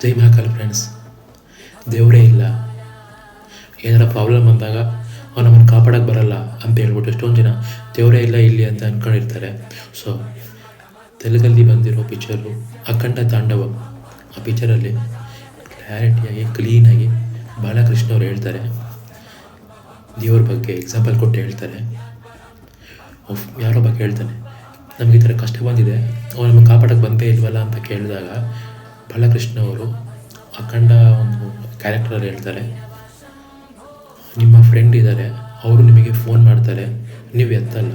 ಜೈ Mahakal friends. ದೇವರೇ ಇಲ್ಲ, ಏನಾರ ಪ್ರಾಬ್ಲಮ್ ಬಂದಾಗ ಅವ್ನು ನಮ್ಮನ್ನು ಕಾಪಾಡೋಕ್ಕೆ ಬರಲ್ಲ ಅಂತ ಹೇಳ್ಬಿಟ್ಟು ಎಷ್ಟೊಂದು ಜನ ದೇವರೇ ಇಲ್ಲ ಇಲ್ಲಿ ಅಂತ ಅಂದ್ಕೊಂಡಿರ್ತಾರೆ. ಸೊ ತೆಲುಗಲ್ಲಿ ಬಂದಿರೋ ಪಿಕ್ಚರು ಅಖಂಡ ತಾಂಡವ. ಆ ಪಿಕ್ಚರಲ್ಲಿ ಕ್ಲಾರಿಟಿಯಾಗಿ ಕ್ಲೀನಾಗಿ ಬಾಲಕೃಷ್ಣ ಅವ್ರು ಹೇಳ್ತಾರೆ, ದೇವ್ರ ಬಗ್ಗೆ ಎಕ್ಸಾಂಪಲ್ ಕೊಟ್ಟು ಹೇಳ್ತಾರೆ. ಯಾರೋ ಬಗ್ಗೆ ಹೇಳ್ತಾನೆ, ನಮಗೆ ಈ ಥರ ಕಷ್ಟ ಬಂದಿದೆ, ಅವ್ನು ನಮಗೆ ಕಾಪಾಡೋಕ್ಕೆ ಬಂದೇ ಇಲ್ವಲ್ಲ ಅಂತ ಕೇಳಿದಾಗ ಬಾಲಕೃಷ್ಣ ಅವರು ಅಖಂಡ ಒಂದು ಕ್ಯಾರೆಕ್ಟರಲ್ಲಿ ಹೇಳ್ತಾರೆ, ನಿಮ್ಮ ಫ್ರೆಂಡ್ ಇದ್ದಾರೆ, ಅವರು ನಿಮಗೆ ಫೋನ್ ಮಾಡ್ತಾರೆ, ನೀವು ಎತ್ತಲ್ಲ,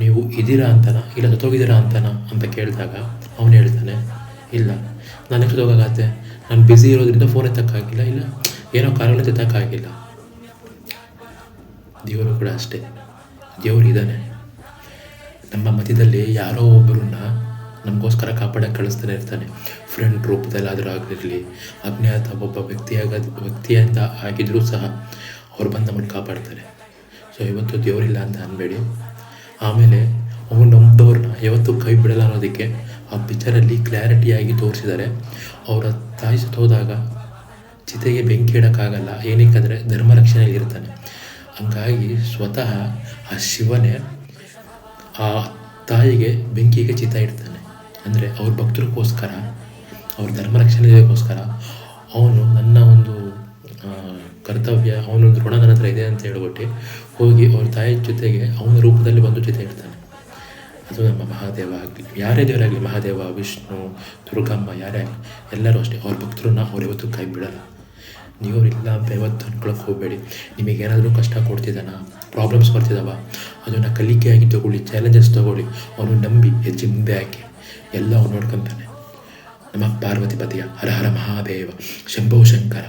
ನೀವು ಇದ್ದೀರಾ ಅಂತನಾ ಇಲ್ಲ ಸತ್ತೋಗಿದ್ದೀರಾ ಅಂತನಾ ಅಂತ ಕೇಳಿದಾಗ ಅವನು ಹೇಳ್ತಾನೆ, ಇಲ್ಲ ನಾನು ಸತ್ತೋಗಾಗತ್ತೆ, ನಾನು ಬ್ಯುಸಿ ಇರೋದ್ರಿಂದ ಫೋನ್ ಎತ್ತಕ್ಕಾಗಿಲ್ಲ, ಇಲ್ಲ ಏನೋ ಕಾರಣದಿಂದ ಎತ್ತಕ್ಕಾಗಿಲ್ಲ. ದೇವರು ಕೂಡ ಅಷ್ಟೇ, ದೇವರು ಇದ್ದಾನೆ ನಮ್ಮ ಮಧ್ಯದಲ್ಲಿ. ಯಾರೋ ಒಬ್ಬರನ್ನ ನಮಗೋಸ್ಕರ ಕಾಪಾಡೋಕ್ಕೆ ಕಳಿಸ್ತಾನೆ ಇರ್ತಾನೆ. ಫ್ರೆಂಡ್ ರೂಪದಲ್ಲಾದರೂ ಆಗಿರಲಿ, ಅಜ್ಞಾತ ಒಬ್ಬ ವ್ಯಕ್ತಿಯಿಂದ ಆಗಿದ್ರೂ ಸಹ ಅವ್ರು ಬಂದು ನಮ್ಮನ್ನು ಕಾಪಾಡ್ತಾರೆ. ಸೊ ಇವತ್ತು ದೇವರಿಲ್ಲ ಅಂತ ಅನ್ಬೇಡಿ. ಆಮೇಲೆ ಅವನು ನಂಬಿದವ್ರನ್ನ ಯಾವತ್ತೂ ಕೈ ಬಿಡಲ್ಲ ಅನ್ನೋದಕ್ಕೆ ಆ ಪಿಕ್ಚರಲ್ಲಿ ಕ್ಲಾರಿಟಿಯಾಗಿ ತೋರಿಸಿದ್ದಾರೆ. ಅವರ ತಾಯಿ ಸತ್ತೋದಾಗ ಚಿತೆಗೆ ಬೆಂಕಿ ಇಡೋಕ್ಕಾಗಲ್ಲ, ಏನಕ್ಕಾದರೆ ಧರ್ಮ ರಕ್ಷಣೆಯಲ್ಲಿ ಇರ್ತಾನೆ. ಹಂಗಾಗಿ ಸ್ವತಃ ಆ ಶಿವನೇ ಆ ತಾಯಿಗೆ ಬೆಂಕಿಗೆ ಚಿತ ಇಡ್ತಾನೆ. ಅಂದರೆ ಅವ್ರ ಭಕ್ತರಿಗೋಸ್ಕರ, ಅವ್ರ ಧರ್ಮ ರಕ್ಷಣೆಗೋಸ್ಕರ ಅವನು ನನ್ನ ಒಂದು ಕರ್ತವ್ಯ, ಅವನೊಂದು ಋಣ ನನ್ನ ಹತ್ರ ಇದೆ ಅಂತ ಹೇಳ್ಬಿಟ್ಟು ಹೋಗಿ ಅವ್ರ ತಾಯಿ ಜೊತೆಗೆ ಅವನ ರೂಪದಲ್ಲಿ ಬಂದು ಚಿತೆ ಇಡ್ತಾನೆ. ಅದು ನಮ್ಮ ಮಹಾದೇವ ಆಗಲಿ, ಯಾರೇ ದೇವರಾಗಲಿ, ಮಹಾದೇವ, ವಿಷ್ಣು, ದುರ್ಗಮ್ಮ, ಯಾರೇ ಆಗಲಿ, ಎಲ್ಲರೂ ಅಷ್ಟೇ ಅವ್ರ ಭಕ್ತರನ್ನ ಅವ್ರು ಯಾವತ್ತೂ ಕೈ ಬಿಡಲ್ಲ. ದೇವರಿಲ್ಲ ಅಂತ ಯಾವತ್ತು ಅನ್ಕೊಳಕ್ಕೆ ಹೋಗಬೇಡಿ. ನಿಮಗೇನಾದರೂ ಕಷ್ಟ ಕೊಡ್ತಿದ್ದಾನ, ಪ್ರಾಬ್ಲಮ್ಸ್ ಬರ್ತಿದ್ದಾವ, ಅದನ್ನು ಕಲಿಕೆಯಾಗಿ ತೊಗೊಳ್ಳಿ, ಚಾಲೆಂಜಸ್ ತೊಗೊಳ್ಳಿ, ಅವನು ನಂಬಿ ಹೆಜ್ಜೆ ಮುಂದೆ ಹಾಕಿ, ಎಲ್ಲ ಅವ್ನು ನೋಡ್ಕೊತಾನೆ. ನಮ್ಮ ಪಾರ್ವತಿ ಪತಿಯ ಹರ ಹರ ಮಹಾದೇವ, ಶಂಭೋ ಶಂಕರ.